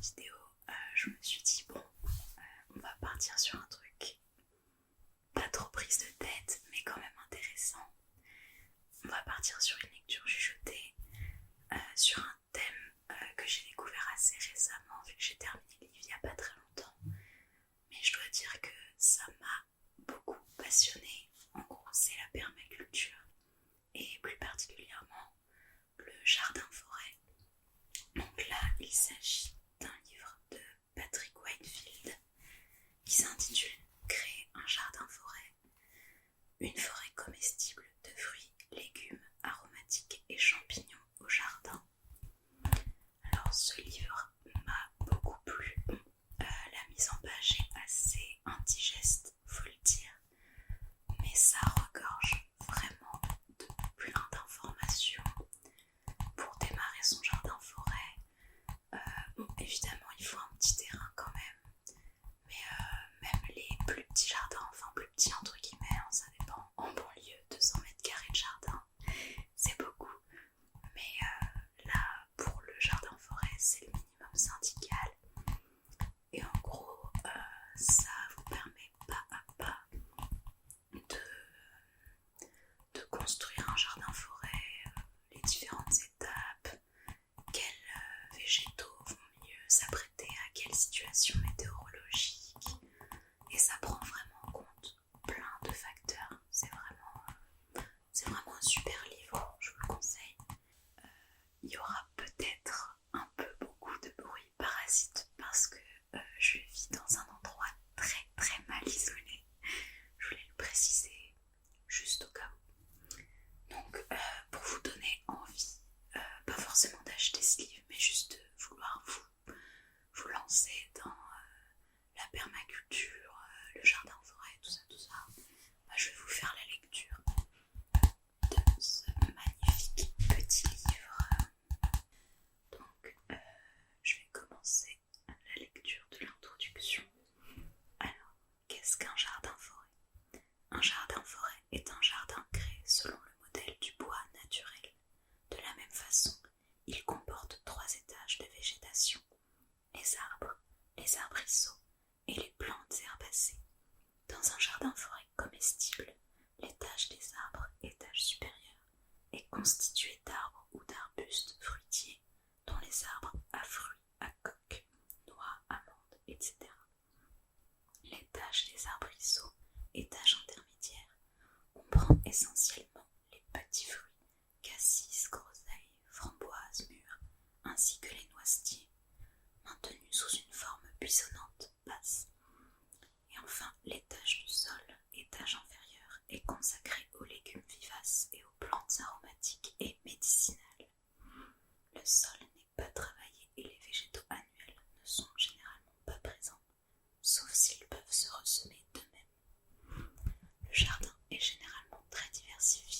vidéo, je me suis dit bon, on va partir sur un truc pas trop prise de tête, mais quand même intéressant. On va partir sur une lecture chuchotée, sur un thème que j'ai découvert assez récemment, vu que j'ai terminé le livre il n'y a pas très longtemps. Mais je dois dire que ça m'a beaucoup passionnée. En gros, c'est la permaculture, et plus particulièrement le jardin-forêt. Donc là, il s'agit d'un livre de Patrick Whitefield qui s'intitule Créer un jardin-forêt, une forêt comestible de fruits, légumes, aromatiques et champignons au jardin. Alors ce livre m'a beaucoup plu. La mise en page est assez indigeste, faut le dire, mais ça regorge vraiment de plein d'informations pour démarrer son jardin-forêt. Bon, évidemment, il faut un petit terrain quand même, mais même les plus petits jardins, enfin plus petits entre guillemets, hein, ça dépend, en banlieue, 200 mètres carrés de jardin, c'est beaucoup. Mais là, pour le jardin-forêt, c'est le minimum syndical. Et en gros, ça vous permet pas à pas de construire un jardin-forêt, les différentes étapes, quels végétaux vont mieux s'apprêter à quelle situation météorologique. Et ça prend vraiment en compte plein de facteurs. C'est vraiment un super livre, je vous le conseille. Il y aura peut-être un peu beaucoup de bruit parasite parce que je vis dans un endroit très très mal isolé. Je voulais le préciser juste au cas où. Donc pour vous donner envie, pas forcément d'acheter ce livre, mais juste de vouloir vous lancer dans la permaculture, le jardin-forêt, tout ça, je vais vous faire la lecture de ce magnifique petit livre. Donc je vais commencer la lecture de l'introduction. Alors, qu'est-ce qu'un jardin-forêt ? Un jardin-forêt est un jardin créé selon le modèle du bois naturel. De la même façon, il comporte 3 étages de végétation: les arbres, les arbrisseaux et les plantes herbacées. Dans un jardin-forêt comestible, l'étage des arbres, étage supérieur, est constitué d'arbres ou d'arbustes fruitiers, dont les arbres à fruits, à coque, noix, amandes, etc. L'étage des arbrisseaux, étage intermédiaire, comprend essentiellement les petits fruits, cassis, groseilles, framboises, mûres, ainsi que les noisetiers, maintenus sous une forme buissonnante basse. Et enfin, l'étage du sol, étage inférieur, est consacré aux légumes vivaces et aux plantes aromatiques et médicinales. Le sol n'est pas travaillé et les végétaux annuels ne sont généralement pas présents, sauf s'ils peuvent se ressemer d'eux-mêmes. Le jardin est généralement très diversifié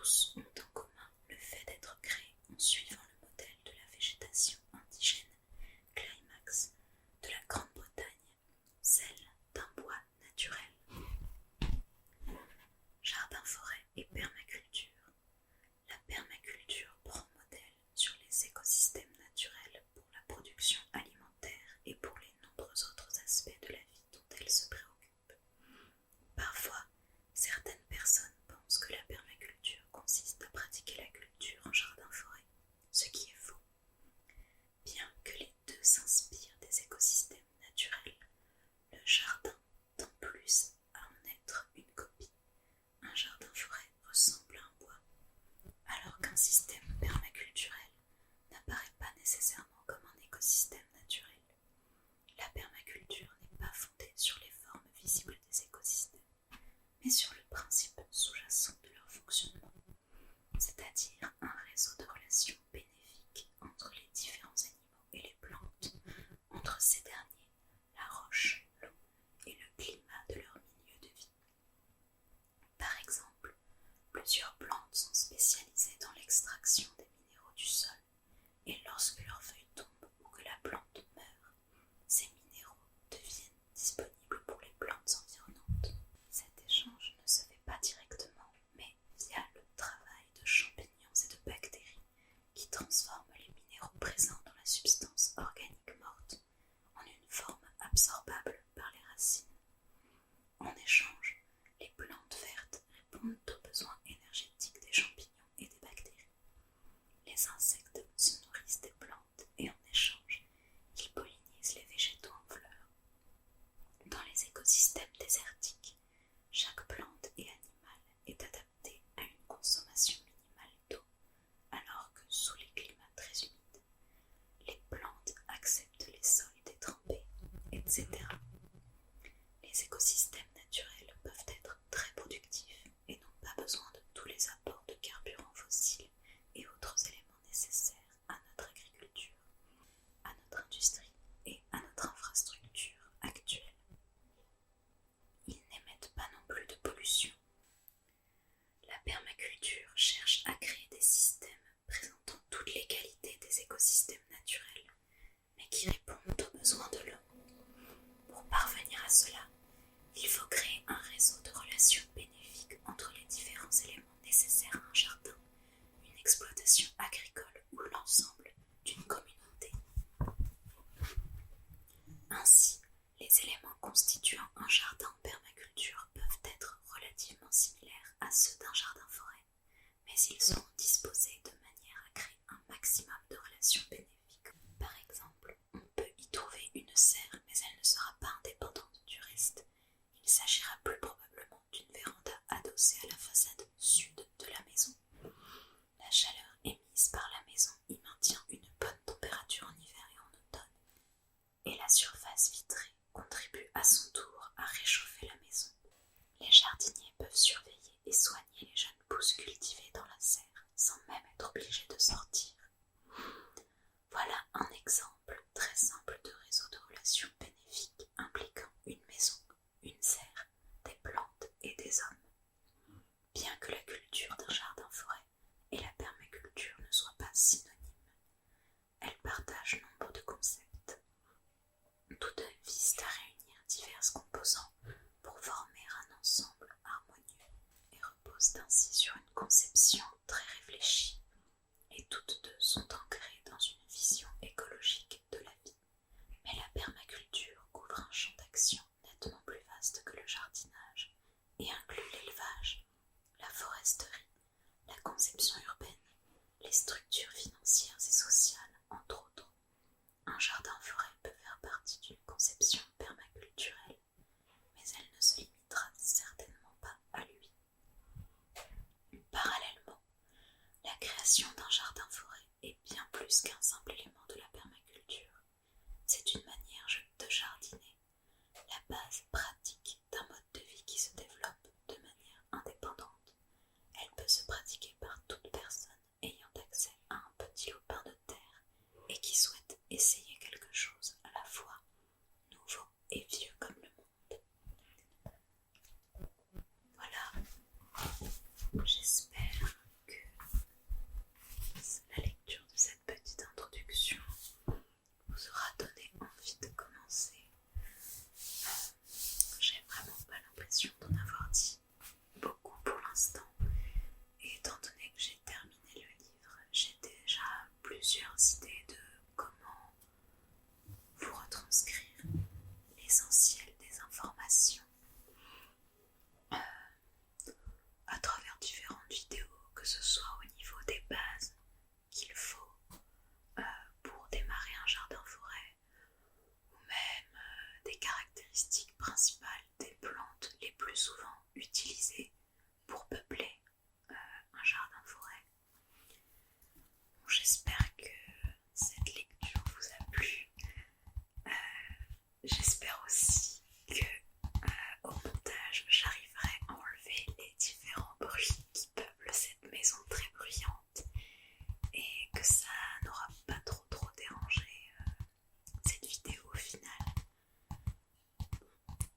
tous ont en commun le fait d'être créés en suivant le modèle de la végétation indigène climax de la Grande-Bretagne, celle d'un bois naturel. Jardin-forêt et permaculture. La permaculture prend modèle sur les écosystèmes naturels pour la production alimentaire et pour les nombreux autres aspects de la vie dont elle se préoccupe. Parfois, certaines personnes pensent que la permaculture consiste à pratiquer la culture en jardin-forêt, ce qui est faux. Bien que les deux s'inspirent des écosystèmes naturels, le jardin tend plus à en être une copie. Un jardin-forêt ressemble à un bois, alors qu'un système permaculturel n'apparaît pas nécessairement comme un écosystème naturel. La permaculture n'est pas fondée sur les formes visibles des écosystèmes, mais sur le principe sous-jacent de leur fonctionnement, c'est-à-dire un réseau de relations bénéfiques entre les différents animaux et les plantes, entre ces derniers, la roche, l'eau et le climat de leur milieu de vie. Par exemple, plusieurs plantes sont spécialisées dans l'extraction des minéraux du sol, et lorsque leurs feuilles tombent ou que la plante meurt, ces minéraux deviennent disponibles pour les plantes environnantes. Cet échange ne se fait pas directement, mais via le travail de champignons et de bactéries qui transforment les minéraux présents dans la substance organique morte en une forme absorbable par les racines. En échange, les plantes vertes répondent aux besoins énergétiques des champignons et des bactéries. Les insectes se nourrissent des plantes et en échange, ils pollinisent les végétaux en fleurs. Dans les écosystèmes désertiques, chaque plante et animal est adapté à une consommation minimale d'eau, alors que sous les climats très humides, les plantes acceptent les sols détrempés, etc. Les écosystèmes naturels peuvent être très productifs et n'ont pas besoin de tous les apports de carburants fossiles et autres éléments nécessaires à notre agriculture, à notre industrie et à notre infrastructure actuelle. Ils n'émettent pas non plus de pollution. La permaculture cherche à créer des systèmes présentant toutes les qualités des écosystèmes naturels, mais qui répondent aux besoins de l'homme. Pour parvenir à cela, il faut créer un réseau de relations bénéfiques entre les différents éléments nécessaires à un jardin, une exploitation agricole ou l'ensemble d'une communauté. Ainsi, les éléments constituant un jardin en permaculture peuvent être relativement similaires à ceux d'un jardin-forêt, mais ils seront disposés de manière à créer un maximum de relations bénéfiques. Par exemple, on peut y trouver une serre, mais elle ne sera pas indépendante du reste. Il s'agira plus probablement d'une véranda adossée à la façade sud de la maison. La chaleur émise par la maison y maintient une bonne température en hiver et en automne, et la surface vitrée contribue à son tour à réchauffer la maison. Les jardiniers peuvent surveiller et soigner les jeunes pousses cultivées dans la serre sans même être obligés de sortir. Voilà un exemple très simple de réseau de relations bénéfiques impliquant une maison, une serre, des plantes et des hommes. Bien que la culture d'un jardin-forêt et la permaculture ne soient pas synonymes, elles partagent nombre de concepts. Toutes deux visent à réunir divers composants pour former un ensemble harmonieux et reposent ainsi sur une conception très réfléchie, et toutes deux sont ancrées dans une vision écologique de la vie. Mais la permaculture couvre un champ d'action nettement plus vaste que le jardinage et inclut l'élevage, la foresterie, la conception urbaine, les structures financières et sociales, entre autres. Un jardin-forêt peut faire partie d'une conception permaculturelle, mais elle ne se limitera certainement pas à lui. Parallèlement, la création d'un jardin-forêt est bien plus qu'un simple élément de la permaculture. C'est une manière de jardiner, la base pratique d'un mode de vie qui se développe de manière indépendante. Elle peut se pratiquer par toute personne ayant accès à un petit lopin de terre et qui souhaite essayer quelque chose à la fois nouveau et vieux comme le monde. Voilà, j'espère étant donné que j'ai terminé le livre, j'ai déjà plusieurs idées de comment vous retranscrire l'essentiel des informations à travers différentes vidéos, que ce soit au niveau des bases qu'il faut pour démarrer un jardin-forêt, ou même des caractéristiques principales des plantes les plus souvent utilisées pour peupler un jardin-forêt. Bon, j'espère que cette lecture vous a plu. J'espère aussi que au montage j'arriverai à enlever les différents bruits qui peuplent cette maison très bruyante et que ça n'aura pas trop dérangé cette vidéo au final.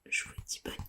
Je vous dis bonne